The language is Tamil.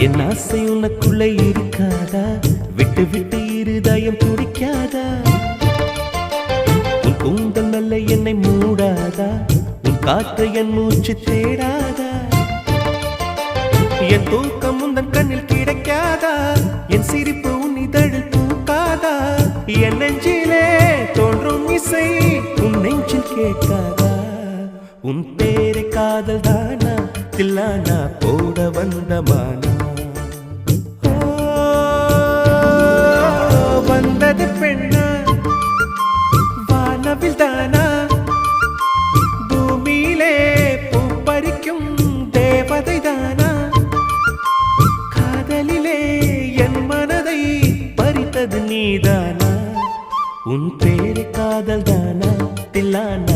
என் ஆசை உனக்குள்ளே இருக்காதா? விட்டு விட்டு இருதயம் துடிக்காதா? உன் கூந்தல் நல்ல என்னை மூடாதா? உன் காற்று என் மூச்சு தேடாதா? என் தூக்கம் உந்தன் கண்ணில் கிடைக்காதா? என் சிரிப்பு உன் இதழில் பூக்காதா? என் நெஞ்சிலே தோன்றும் இசை உன் நெஞ்சில் கேட்காதா? உன் பேரை காதல் தானா தில்லானா போட வந்த மானா? வந்தது பெண்ணா வானவில் தானா? பூமியிலே பூ பறிக்கும் தேவதை தானா? காதலிலே என் மனதை பறித்தது நீதானா? உன் பேரை காதல் தானா தில்லானா